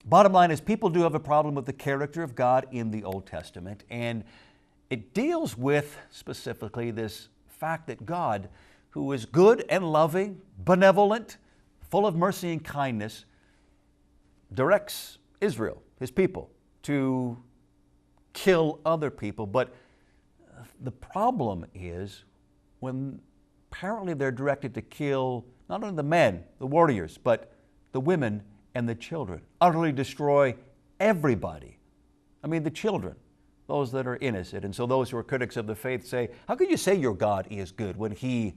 Bottom line is people do have a problem with the character of God in the Old Testament, and it deals with specifically this fact that God, who is good and loving, benevolent, full of mercy and kindness, directs Israel, his people, to kill other people. But the problem is when apparently they're directed to kill not only the men, the warriors, but the women and the children, utterly destroy everybody. I mean, the children, those that are innocent. And so those who are critics of the faith say, how could you say your God is good when he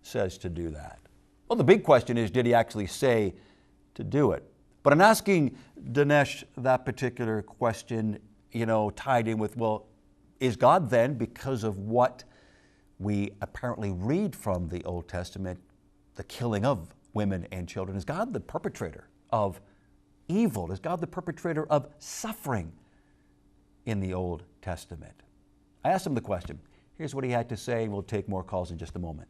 says to do that? Well, the big question is, did he actually say to do it? But I'm asking Dinesh that particular question, tied in with, well, is God then, because of what we apparently read from the Old Testament, the killing of women and children, is God the perpetrator of evil? Is God the perpetrator of suffering in the Old Testament? I asked him the question. Here's what he had to say, and we'll take more calls in just a moment.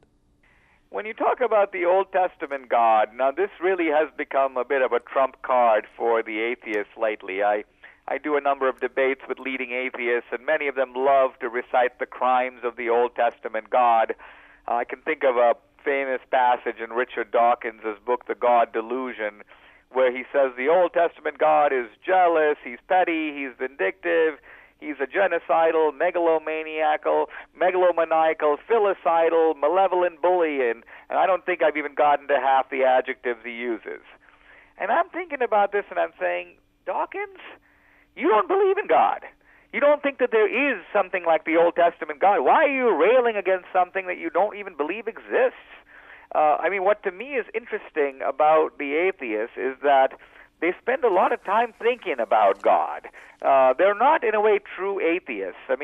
When you talk about the Old Testament God, now this really has become a bit of a trump card for the atheists lately. I do a number of debates with leading atheists, and many of them love to recite the crimes of the Old Testament God. I can think of a famous passage in Richard Dawkins' book, The God Delusion, where he says the Old Testament God is jealous, he's petty, he's vindictive, he's a genocidal, megalomaniacal, filicidal, malevolent bully, and I don't think I've even gotten to half the adjectives he uses. And I'm thinking about this and I'm saying, Dawkins, you don't believe in God. You don't think that there is something like the Old Testament God. Why are you railing against something that you don't even believe exists? What to me is interesting about the atheists is that they spend a lot of time thinking about God. They're not, in a way, true atheists. If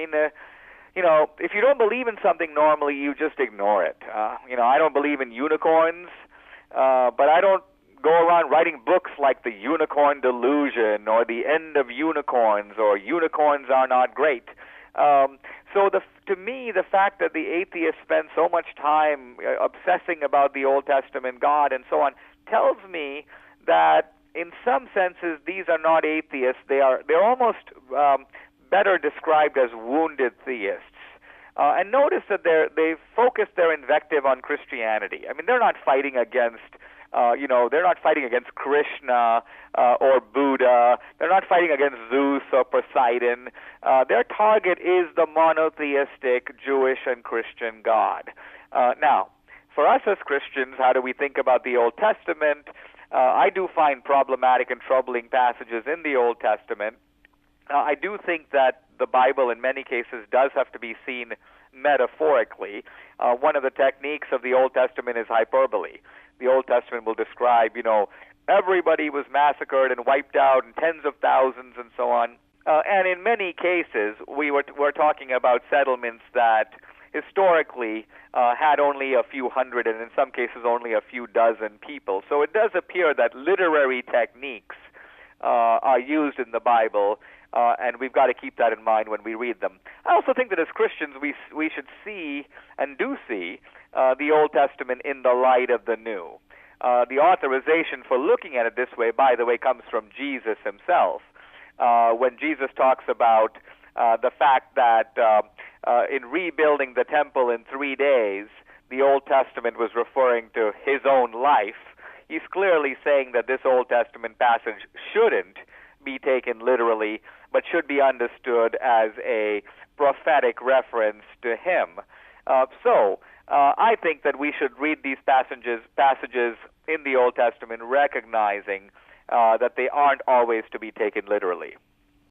you don't believe in something normally, you just ignore it. I don't believe in unicorns, but I don't go around writing books like The Unicorn Delusion or The End of Unicorns or Unicorns Are Not Great. To me, the fact that the atheists spend so much time obsessing about the Old Testament God and so on tells me that in some senses these are not atheists. They're almost better described as wounded theists. And notice that they focus their invective on Christianity. They're not fighting against they're not fighting against Krishna or Buddha. They're not fighting against Zeus or Poseidon. Their target is the monotheistic Jewish and Christian God. Now, for us as Christians, how do we think about the Old Testament? I do find problematic and troubling passages in the Old Testament. I do think that the Bible in many cases does have to be seen metaphorically. One of the techniques of the Old Testament is hyperbole. The Old Testament will describe, everybody was massacred and wiped out and tens of thousands and so on. And in many cases, we're talking about settlements that historically had only a few hundred and in some cases only a few dozen people. So it does appear that literary techniques are used in the Bible, and we've got to keep that in mind when we read them. I also think that as Christians we should see and do see the Old Testament in the light of the New. The authorization for looking at it this way, by the way, comes from Jesus himself. When Jesus talks about the fact that in rebuilding the temple in 3 days, the Old Testament was referring to his own life, he's clearly saying that this Old Testament passage shouldn't be taken literally, but should be understood as a prophetic reference to him. I think that we should read these passages in the Old Testament recognizing that they aren't always to be taken literally.